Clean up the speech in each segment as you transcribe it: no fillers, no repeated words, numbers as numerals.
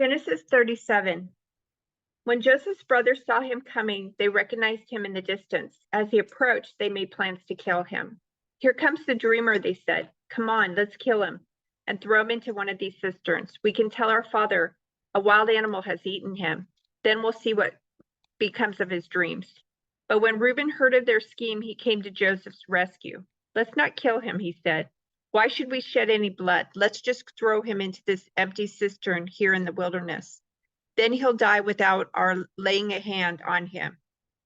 Genesis 37. When Joseph's brothers saw him coming, they recognized him in the distance. As he approached, they made plans to kill him. "Here comes the dreamer," they said. "Come on, let's kill him and throw him into one of these cisterns. We can tell our father a wild animal has eaten him. Then we'll see what becomes of his dreams." But when Reuben heard of their scheme, he came to Joseph's rescue. "Let's not kill him," he said. "Why should we shed any blood? Let's just throw him into this empty cistern here in the wilderness. Then he'll die without our laying a hand on him."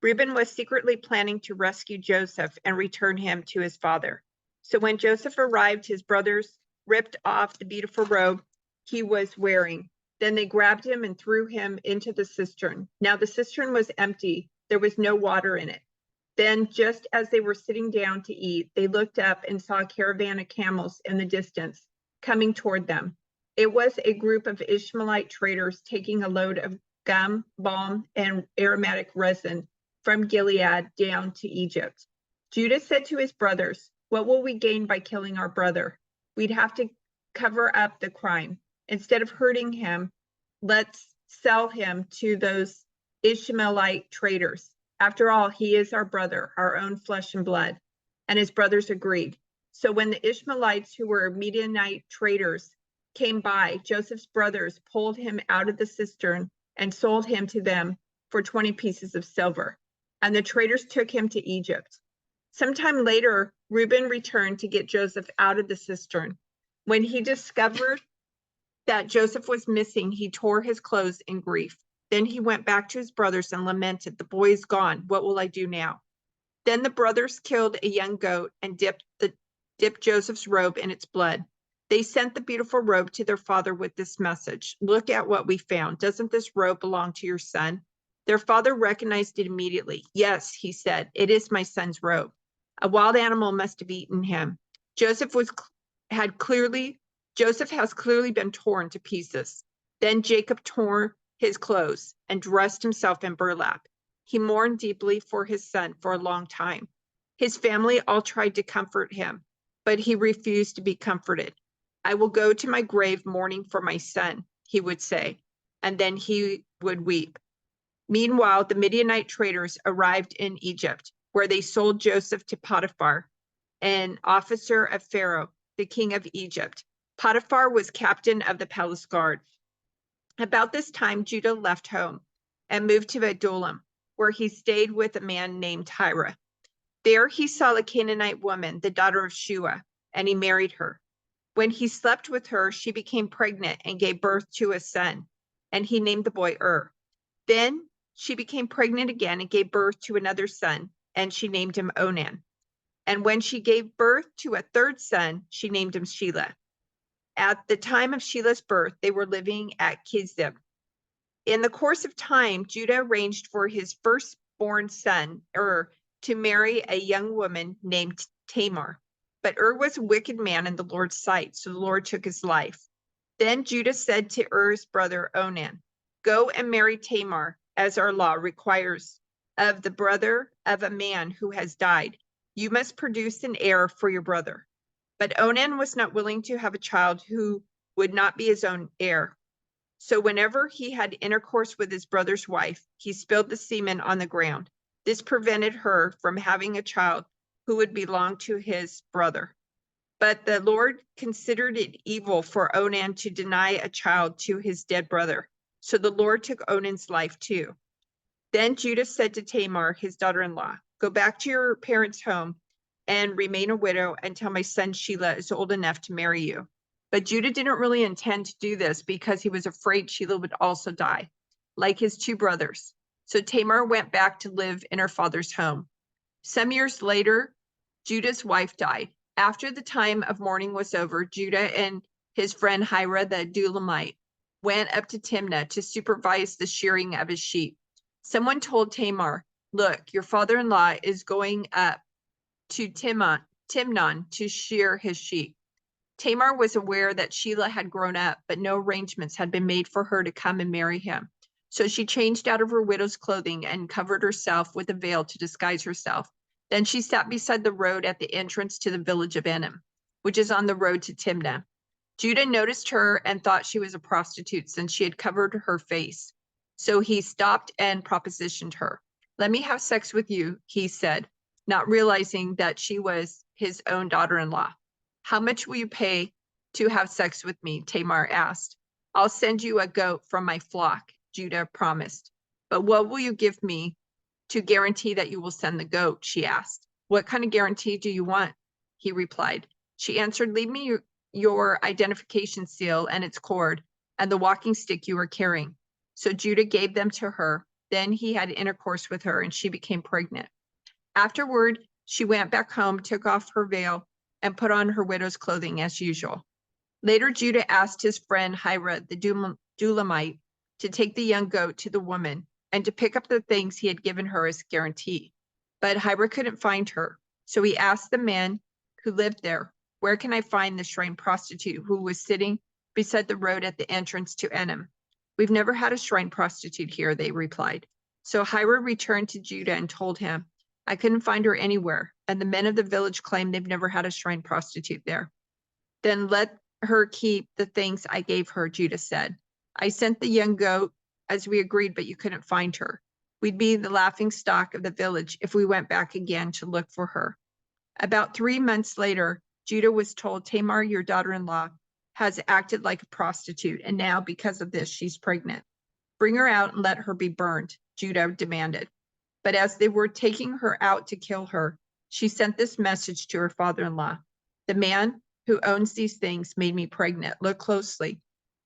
Reuben was secretly planning to rescue Joseph and return him to his father. So when Joseph arrived, his brothers ripped off the beautiful robe he was wearing. Then they grabbed him and threw him into the cistern. Now the cistern was empty. There was no water in it. Then, just as they were sitting down to eat, they looked up and saw a caravan of camels in the distance coming toward them. It was a group of Ishmaelite traders taking a load of gum, balm, and aromatic resin from Gilead down to Egypt. Judah said to his brothers, "What will we gain by killing our brother? We'd have to cover up the crime. Instead of hurting him, let's sell him to those Ishmaelite traders. After all, he is our brother, our own flesh and blood." And his brothers agreed. So when the Ishmaelites, who were Midianite traders, came by, Joseph's brothers pulled him out of the cistern and sold him to them for 20 pieces of silver. And the traders took him to Egypt. Sometime later, Reuben returned to get Joseph out of the cistern. When he discovered that Joseph was missing, he tore his clothes in grief. Then he went back to his brothers and lamented, "The boy is gone. What will I do now?" Then the brothers killed a young goat and dipped Joseph's robe in its blood. They sent the beautiful robe to their father with this message: "Look at what we found. Doesn't this robe belong to your son?" Their father recognized it immediately. "Yes," he said, "it is my son's robe. A wild animal must have eaten him. Joseph has clearly been torn to pieces." Then Jacob tore his clothes and dressed himself in burlap. He mourned deeply for his son for a long time. His family all tried to comfort him, but he refused to be comforted. "I will go to my grave mourning for my son," he would say, and then he would weep. Meanwhile, the Midianite traders arrived in Egypt, where they sold Joseph to Potiphar, an officer of Pharaoh, the king of Egypt. Potiphar was captain of the palace guard. About this time, Judah left home and moved to Adullam, where he stayed with a man named Hira. There he saw a Canaanite woman, the daughter of Shua, and he married her. When he slept with her, she became pregnant and gave birth to a son, and he named the boy Then she became pregnant again and gave birth to another son, and she named him Onan. And when she gave birth to a third son, she named him Shelah. At the time of Shelah's birth, they were living at Kizib. In the course of time, Judah arranged for his firstborn son, to marry a young woman named Tamar. But was a wicked man in the Lord's sight, so the Lord took his life. Then Judah said to Er's brother Onan, "Go and marry Tamar, as our law requires of the brother of a man who has died. You must produce an heir for your brother." But Onan was not willing to have a child who would not be his own heir. So whenever he had intercourse with his brother's wife, he spilled the semen on the ground. This prevented her from having a child who would belong to his brother. But the Lord considered it evil for Onan to deny a child to his dead brother. So the Lord took Onan's life too. Then Judah said to Tamar, his daughter-in-law, "Go back to your parents' home and remain a widow until my son Shelah is old enough to marry you." But Judah didn't really intend to do this because he was afraid Shelah would also die, like his two brothers. So Tamar went back to live in her father's home. Some years later, Judah's wife died. After the time of mourning was over, Judah and his friend Hira the Adullamite went up to Timnah to supervise the shearing of his sheep. Someone told Tamar, "Look, your father-in-law is going up to Timnon to shear his sheep." Tamar was aware that Shelah had grown up, but no arrangements had been made for her to come and marry him. So she changed out of her widow's clothing and covered herself with a veil to disguise herself. Then she sat beside the road at the entrance to the village of Enim, which is on the road to Timnah. Judah noticed her and thought she was a prostitute since she had covered her face. So he stopped and propositioned her. "Let me have sex with you," he said, not realizing that she was his own daughter-in-law. "How much will you pay to have sex with me?" Tamar asked. "I'll send you a goat from my flock," Judah promised. "But what will you give me to guarantee that you will send the goat?" she asked. "What kind of guarantee do you want?" he replied. She answered, "Leave me your identification seal and its cord and the walking stick you are carrying." So Judah gave them to her. Then he had intercourse with her and she became pregnant. Afterward, she went back home, took off her veil, and put on her widow's clothing as usual. Later, Judah asked his friend Hira, the Dulamite, to take the young goat to the woman and to pick up the things he had given her as guarantee. But Hira couldn't find her. So he asked the men who lived there, "Where can I find the shrine prostitute who was sitting beside the road at the entrance to Enem?" "We've never had a shrine prostitute here," they replied. So Hira returned to Judah and told him, "I couldn't find her anywhere, and the men of the village claim they've never had a shrine prostitute there." "Then let her keep the things I gave her," Judah said. "I sent the young goat as we agreed, but you couldn't find her. We'd be the laughing stock of the village if we went back again to look for her." About 3 months later, Judah was told, "Tamar, your daughter-in-law, has acted like a prostitute, and now because of this, she's pregnant. Bring her out and let her be burned," Judah demanded. But as they were taking her out to kill her, she sent this message to her father-in-law: "The man who owns these things made me pregnant. Look closely.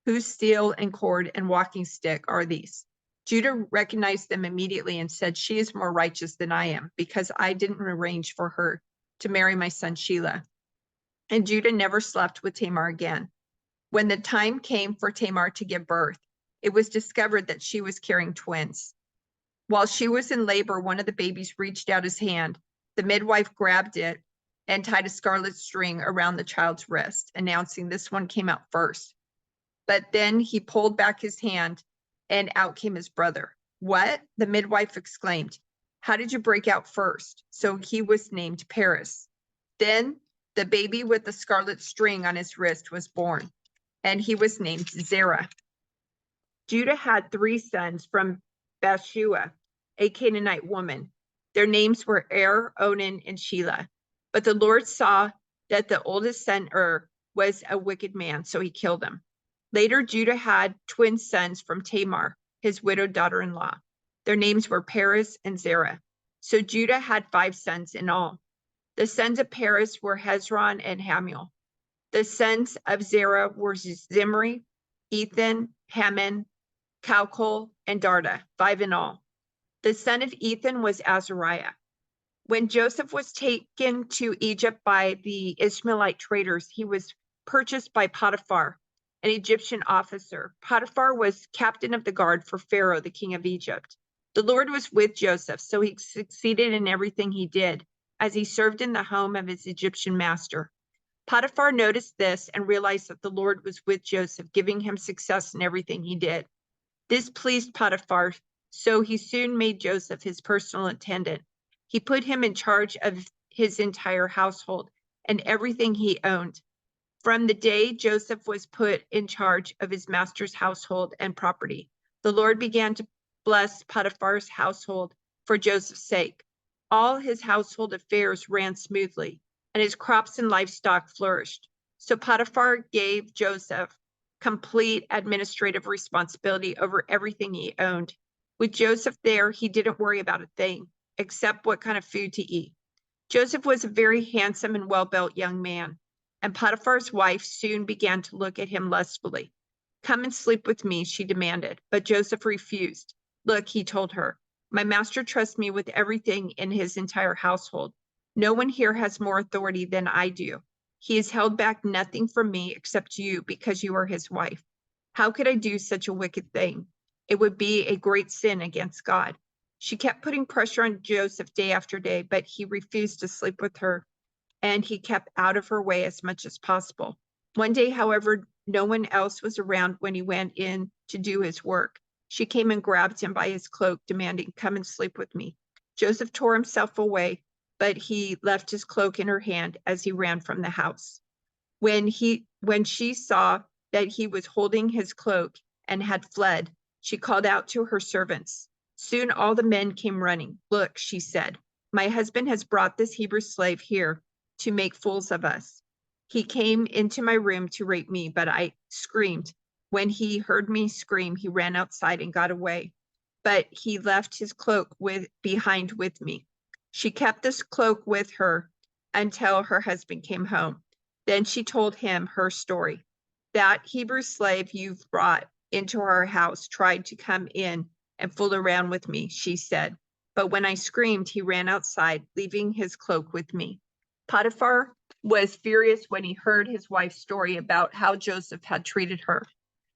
Whose steel and cord and walking stick are these?" Judah recognized them immediately and said, "She is more righteous than I am, because I didn't arrange for her to marry my son Shelah." And Judah never slept with Tamar again. When the time came for Tamar to give birth, it was discovered that she was carrying twins. While she was in labor, one of the babies reached out his hand. The midwife grabbed it and tied a scarlet string around the child's wrist, announcing this one came out first. But then he pulled back his hand and out came his brother. "What?" the midwife exclaimed. "How did you break out first?" So he was named Paris. Then the baby with the scarlet string on his wrist was born, and he was named Zerah. Judah had 3 sons from Bathsheba, a Canaanite woman. Their names were Er, Onan, and Shelah. But the Lord saw that the oldest son, was a wicked man, so he killed him. Later, Judah had twin sons from Tamar, his widowed daughter-in-law. Their names were Perez and Zerah. So Judah had 5 sons in all. The sons of Perez were Hezron and Hamuel. The sons of Zerah were Zimri, Ethan, Haman, Calcol, and Darda, 5 in all. The son of Ethan was Azariah. When Joseph was taken to Egypt by the Ishmaelite traders, he was purchased by Potiphar, an Egyptian officer. Potiphar was captain of the guard for Pharaoh, the king of Egypt. The Lord was with Joseph, so he succeeded in everything he did, as he served in the home of his Egyptian master. Potiphar noticed this and realized that the Lord was with Joseph, giving him success in everything he did. This pleased Potiphar, so he soon made Joseph his personal attendant. He put him in charge of his entire household and everything he owned. From the day Joseph was put in charge of his master's household and property, the Lord began to bless Potiphar's household for Joseph's sake. All his household affairs ran smoothly, and his crops and livestock flourished. So Potiphar gave Joseph complete administrative responsibility over everything he owned. With Joseph there, he didn't worry about a thing, except what kind of food to eat. Joseph was a very handsome and well-built young man, and Potiphar's wife soon began to look at him lustfully. "Come and sleep with me," she demanded, but Joseph refused. "Look," he told her, "my master trusts me with everything in his entire household. No one here has more authority than I do. He has held back nothing from me except you, because you are his wife. How could I do such a wicked thing? It would be a great sin against God." She kept putting pressure on Joseph day after day, but he refused to sleep with her, and he kept out of her way as much as possible. One day, however, no one else was around when he went in to do his work. She came and grabbed him by his cloak, demanding, "Come and sleep with me." Joseph tore himself away, but he left his cloak in her hand as he ran from the house. When she saw that he was holding his cloak and had fled, she called out to her servants. Soon all the men came running. Look, she said, my husband has brought this Hebrew slave here to make fools of us. He came into my room to rape me, but I screamed. When he heard me scream, he ran outside and got away. But he left his cloak behind with me. She kept this cloak with her until her husband came home. Then she told him her story. That Hebrew slave you've brought into our house tried to come in and fool around with me, she said. But when I screamed, he ran outside, leaving his cloak with me. Potiphar was furious when he heard his wife's story about how Joseph had treated her.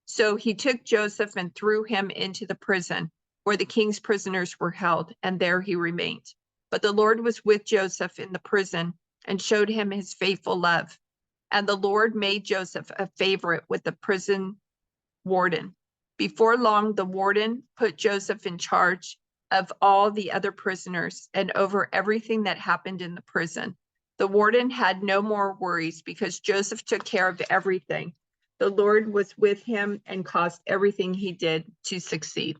So he took Joseph and threw him into the prison where the king's prisoners were held, and there he remained. But the Lord was with Joseph in the prison and showed him his faithful love. And the Lord made Joseph a favorite with the prison warden. Before long, the warden put Joseph in charge of all the other prisoners and over everything that happened in the prison. The warden had no more worries because Joseph took care of everything. The Lord was with him and caused everything he did to succeed.